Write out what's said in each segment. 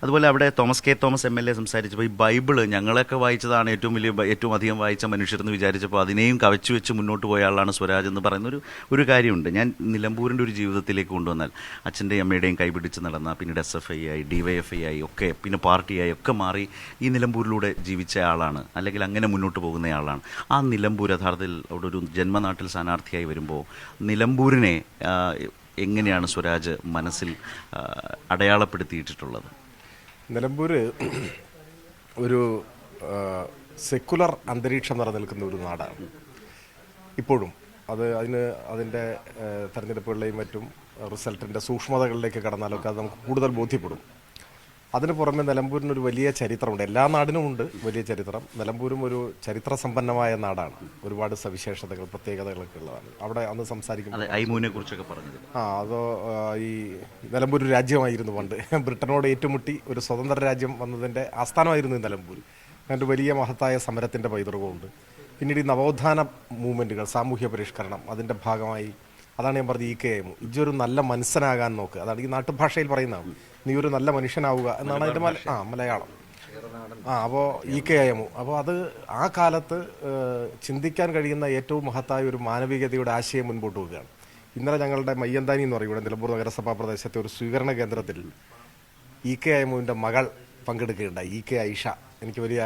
അതുപോലെ അവിടെ Thomas MLA സംസാരിച്ചപ്പോൾ ഈ ബൈബിള് ഞങ്ങളൊക്കെ വായിച്ചതാണ് ഏറ്റവും അധികം വായിച്ച മനുഷ്യരെന്ന് വിചാരിച്ചപ്പോൾ അതിനെയും കവച്ചു വെച്ച് മുന്നോട്ട് പോയ ആളാണ് സ്വരാജ് എന്ന് പറയുന്ന ഒരു കാര്യമുണ്ട്. ഞാൻ നിലമ്പൂരിൻ്റെ ഒരു ജീവിതത്തിലേക്ക് കൊണ്ടുവന്നാൽ അച്ഛൻ്റെയും അമ്മയുടെയും കൈപിടിച്ച് നടന്ന, പിന്നീട് SFI ആയി DYFI ആയി ഒക്കെ, പിന്നെ പാർട്ടിയായി ഒക്കെ മാറി ഈ നിലമ്പൂരിലൂടെ ജീവിച്ച ആളാണ്, അല്ലെങ്കിൽ അങ്ങനെ മുന്നോട്ട് പോകുന്ന ആളാണ്. ആ നിലമ്പൂർ യഥാർത്ഥത്തിൽ അവിടെ ഒരു ജന്മനാട്ടിൽ സ്ഥാനാർത്ഥിയായി വരുമ്പോൾ നിലമ്പൂരിനെ എങ്ങനെയാണ് സ്വരാജ് മനസ്സിൽ അടയാളപ്പെടുത്തിയിട്ടുള്ളത്? നിലമ്പൂർ ഒരു സെക്കുലർ അന്തരീക്ഷം നിലനിൽക്കുന്ന ഒരു നാടാണ് ഇപ്പോഴും. അതിൻ്റെ തെരഞ്ഞെടുപ്പുകളിലെയും മറ്റും റിസൾട്ടിൻ്റെ സൂക്ഷ്മതകളിലേക്ക് കടന്നാലൊക്കെ അത് നമുക്ക് കൂടുതൽ ബോധ്യപ്പെടും. അതിന് പുറമെ നിലമ്പൂരിനൊരു വലിയ ചരിത്രമുണ്ട്. എല്ലാ നാടിനും ഉണ്ട് വലിയ ചരിത്രം. നിലമ്പൂരും ഒരു ചരിത്ര സമ്പന്നമായ നാടാണ്. ഒരുപാട് സവിശേഷതകൾ, പ്രത്യേകതകളൊക്കെ ഉള്ളതാണ്. അവിടെ അന്ന് സംസാരിക്കുമ്പോൾ അതോ ഈ നിലമ്പൂർ ഒരു രാജ്യമായിരുന്നു പണ്ട്. ബ്രിട്ടനോട് ഏറ്റുമുട്ടി ഒരു സ്വതന്ത്ര രാജ്യം വന്നതിൻ്റെ ആസ്ഥാനമായിരുന്നു നിലമ്പൂർ. അതിൻ്റെ വലിയ മഹത്തായ സമരത്തിൻ്റെ പൈതൃകമുണ്ട്. പിന്നീട് ഈ നവോത്ഥാന മൂവ്മെൻറ്റുകൾ, സാമൂഹ്യ പരിഷ്കരണം, അതിൻ്റെ ഭാഗമായി അതാണ് ഞാൻ പറഞ്ഞത് EKM. ഇജ്ജൊരു നല്ല മനുഷ്യനാകാൻ നോക്ക്. അതാണ് ഈ നാട്ടുഭാഷയിൽ പറയുന്നതാണ്. നീ ഒരു നല്ല മനുഷ്യനാവുക എന്നാണ് അതിൻ്റെ മലയാളം. അപ്പോൾ EKM. അപ്പോൾ അത് ആ കാലത്ത് ചിന്തിക്കാൻ കഴിയുന്ന ഏറ്റവും മഹത്തായ ഒരു മാനവികതയുടെ ആശയം മുൻപോട്ട് പോവുകയാണ്. ഇന്നലെ ഞങ്ങളുടെ മയ്യന്താനി എന്ന് പറയും, ഇവിടെ നിലമ്പൂർ നഗരസഭാ പ്രദേശത്തെ ഒരു സ്വീകരണ കേന്ദ്രത്തിൽ EKMന്റെ മകൾ പങ്കെടുക്കുകയുണ്ടായി. EK ഐഷ. എനിക്ക് വലിയ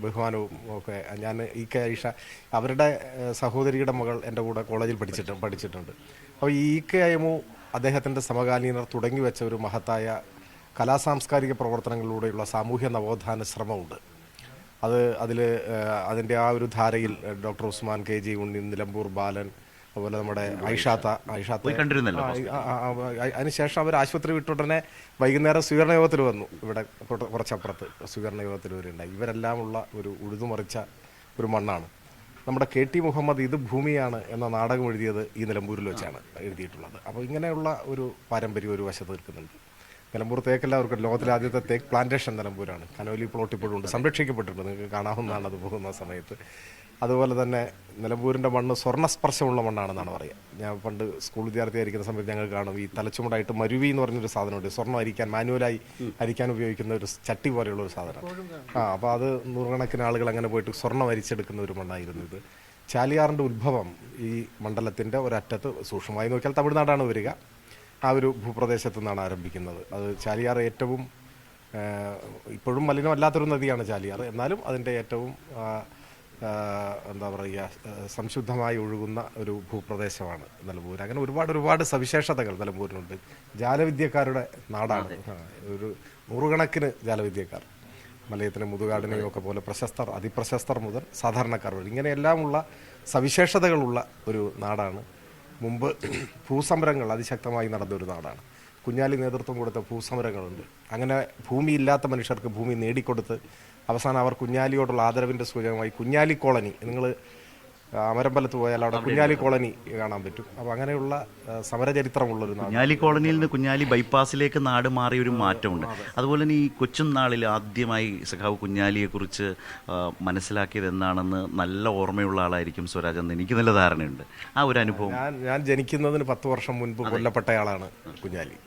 ബഹുമാനവും ഒക്കെ. ഞാൻ EK ഐഷ, അവരുടെ സഹോദരിയുടെ മകൾ എൻ്റെ കൂടെ കോളേജിൽ പഠിച്ചിട്ടുണ്ട്. അപ്പോൾ ഈ EKM അദ്ദേഹത്തിൻ്റെ സമകാലീനർ തുടങ്ങി വെച്ച ഒരു മഹത്തായ കലാസാംസ്കാരിക പ്രവർത്തനങ്ങളിലൂടെയുള്ള സാമൂഹ്യ നവോത്ഥാന ശ്രമമുണ്ട്. അതിൻ്റെ ആ ഒരു ധാരയിൽ ഡോക്ടർ ഉസ്മാൻ KG ഉണ്ണി, നിലമ്പൂർ ബാലൻ, അതുപോലെ നമ്മുടെ ഐഷാത്ത അതിനുശേഷം അവർ ആശുപത്രി വിട്ടുടനെ വൈകുന്നേരം സ്വീകരണ യോഗത്തിൽ വന്നു. ഇവിടെ കുറച്ചപ്പുറത്ത് സ്വീകരണ യോഗത്തിൽ വരുന്നുണ്ടായി. ഇവരെല്ലാം ഉള്ള ഒരു ഉഴുതുമറിച്ച ഒരു മണ്ണാണ്. നമ്മുടെ KT മുഹമ്മദ് ഇത് ഭൂമിയാണ് എന്ന നാടകം എഴുതിയത് ഈ നിലമ്പൂരിൽ വെച്ചാണ് എഴുതിയിട്ടുള്ളത്. അപ്പോൾ ഇങ്ങനെയുള്ള ഒരു പാരമ്പര്യം ഒരു വശത്ത് നിൽക്കുന്നുണ്ട്. നിലമ്പൂർ തേക്കെല്ലാവർക്കും ലോകത്തിലെ ആദ്യത്തെ തേക്ക് പ്ലാന്റേഷൻ നിലമ്പൂരാണ്. കനോലി പ്ലോട്ട് ഇപ്പോഴുണ്ട്, സംരക്ഷിക്കപ്പെട്ടിട്ടുണ്ട്. നിങ്ങൾക്ക് കാണാവുന്നതാണ് അത് പോകുന്ന സമയത്ത്. അതുപോലെ തന്നെ നിലമ്പൂരിൻ്റെ മണ്ണ് സ്വർണ്ണസ്പർശമുള്ള മണ്ണാണെന്നാണ് പറയുക. ഞാൻ പണ്ട് സ്കൂൾ വിദ്യാർത്ഥിയായിരിക്കുന്ന സമയത്ത് ഞങ്ങൾ കാണും, ഈ തലച്ചുമടായിട്ട് മരുവി എന്ന് പറഞ്ഞൊരു സാധനമുണ്ട്. സ്വർണ്ണം അരിക്കാൻ, മാനുവലായി അരിക്കാൻ ഉപയോഗിക്കുന്ന ഒരു ചട്ടി പോലെയുള്ള ഒരു സാധനം. അപ്പോൾ അത് നൂറുകണക്കിന് ആളുകൾ അങ്ങനെ പോയിട്ട് സ്വർണ്ണം അരിച്ചെടുക്കുന്ന ഒരു മണ്ണായിരുന്നു ഇത്. ചാലിയാറിൻ്റെ ഉത്ഭവം ഈ മണ്ഡലത്തിൻ്റെ ഒരറ്റത്ത്, സൂക്ഷ്മമായി നോക്കിയാൽ തമിഴ്നാടാണ് വരിക, ആ ഒരു ഭൂപ്രദേശത്തു നിന്നാണ് ആരംഭിക്കുന്നത്. അത് ചാലിയാർ ഏറ്റവും ഇപ്പോഴും മലിനമല്ലാത്തൊരു നദിയാണ് ചാലിയാർ. എന്നാലും അതിൻ്റെ ഏറ്റവും എന്താ പറയുക, സംശുദ്ധമായി ഒഴുകുന്ന ഒരു ഭൂപ്രദേശമാണ് നിലമ്പൂർ. അങ്ങനെ ഒരുപാട് സവിശേഷതകൾ നിലമ്പൂരിനുണ്ട്. ജാലവിദ്യക്കാരുടെ നാടാണ്. ഒരു നൂറുകണക്കിന് ജാലവിദ്യക്കാർ, മലയത്തിലെ മുതുകാടിനെയും ഒക്കെ പോലെ പ്രശസ്തർ, അതിപ്രശസ്തർ മുതൽ സാധാരണക്കാർ വരെ, ഇങ്ങനെയെല്ലാമുള്ള സവിശേഷതകളുള്ള ഒരു നാടാണ്. മുമ്പ് ഭൂസമരങ്ങൾ അതിശക്തമായി നടന്നൊരു നാടാണ്. കുഞ്ഞാലി നേതൃത്വം കൊടുത്ത ഭൂസമരങ്ങളുണ്ട്. അങ്ങനെ ഭൂമിയില്ലാത്ത മനുഷ്യർക്ക് ഭൂമി നേടിക്കൊടുത്ത് അവസാനം അവർ കുഞ്ഞാലിയോടുള്ള ആദരവിൻ്റെ സൂചകമായി കുഞ്ഞാലി കോളനി, നിങ്ങൾ അമരമ്പലത്ത് പോയാൽ അവിടെ കുഞ്ഞാലി കോളനി കാണാൻ പറ്റും. അപ്പോൾ അങ്ങനെയുള്ള സമരചരിത്രമുള്ളൊരു നാട്. കുഞ്ഞാലി കോളനിയിൽ നിന്ന് കുഞ്ഞാലി ബൈപ്പാസിലേക്ക് നാട് മാറിയ ഒരു മാറ്റമുണ്ട്. അതുപോലെ തന്നെ ഈ കൊച്ചുനാളിൽ ആദ്യമായി സഖാവ് കുഞ്ഞാലിയെക്കുറിച്ച് മനസ്സിലാക്കിയത് എന്താണെന്ന് നല്ല ഓർമ്മയുള്ള ആളായിരിക്കും സ്വരാജ് എന്ന് എനിക്ക് നല്ല ധാരണയുണ്ട്. ആ ഒരു അനുഭവം, ഞാൻ ജനിക്കുന്നതിന് 10 വർഷം മുൻപ് കൊല്ലപ്പെട്ടയാളാണ് കുഞ്ഞാലി.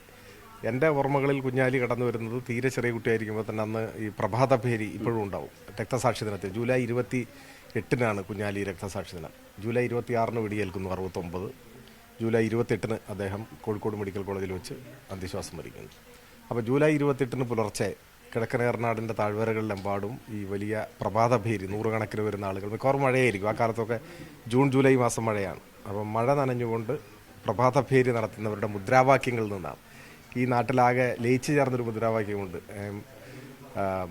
എൻ്റെ ഓർമ്മകളിൽ കുഞ്ഞാലി കടന്നു വരുന്നത് തീരെ ചെറിയ കുട്ടിയായിരിക്കുമ്പോൾ തന്നെ അന്ന് ഈ പ്രഭാതഭേരി ഇപ്പോഴും ഉണ്ടാവും. രക്തസാക്ഷി ദിനത്തിൽ ജൂലൈ 28-നാണ് കുഞ്ഞാലി രക്തസാക്ഷി ദിനം. ജൂലൈ 26-ന് വെടിയേൽക്കുന്നു, 69. ജൂലൈ 28-ന് അദ്ദേഹം കോഴിക്കോട് മെഡിക്കൽ കോളേജിൽ വെച്ച് അന്ത്യശ്വാസം വരിക്കുന്നു. അപ്പോൾ ജൂലൈ 28-ന് പുലർച്ചെ കിഴക്കൻ ഏറനാടിൻ്റെ താഴ്വരകളിലെമ്പാടും ഈ വലിയ പ്രഭാതഭേരി, നൂറുകണക്കിന് വരുന്ന ആളുകൾ, മിക്കവാറും മഴയായിരിക്കും. ആ കാലത്തൊക്കെ ജൂൺ ജൂലൈ മാസം മഴയാണ്. അപ്പം മഴ നനഞ്ഞുകൊണ്ട് പ്രഭാതഭേരി നടത്തുന്നവരുടെ മുദ്രാവാക്യങ്ങളിൽ നിന്നാണ് ഈ നാട്ടിലാകെ ലയിച്ചു ചേർന്നൊരു മുദ്രാവാക്യമുണ്ട്.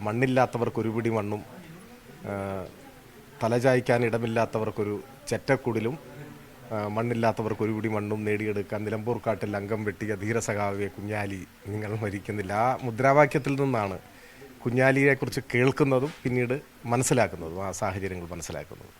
മണ്ണില്ലാത്തവർക്കൊരു പിടി മണ്ണും, തലചായ്ക്കാൻ ഇടമില്ലാത്തവർക്കൊരു ചെറ്റക്കുടിലും, മണ്ണില്ലാത്തവർക്കൊരു പിടി മണ്ണും നേടിയെടുക്കാൻ നിലമ്പൂർ കാട്ടിൽ അംഗം വെട്ടിയ ധീരസഖാവേ കുഞ്ഞാലി നിങ്ങൾ മരിക്കുന്നില്ല. ആ മുദ്രാവാക്യത്തിൽ നിന്നാണ് കുഞ്ഞാലിയെക്കുറിച്ച് കേൾക്കുന്നതും പിന്നീട് മനസ്സിലാക്കുന്നതും, ആ സാഹചര്യങ്ങൾ മനസ്സിലാക്കുന്നതും.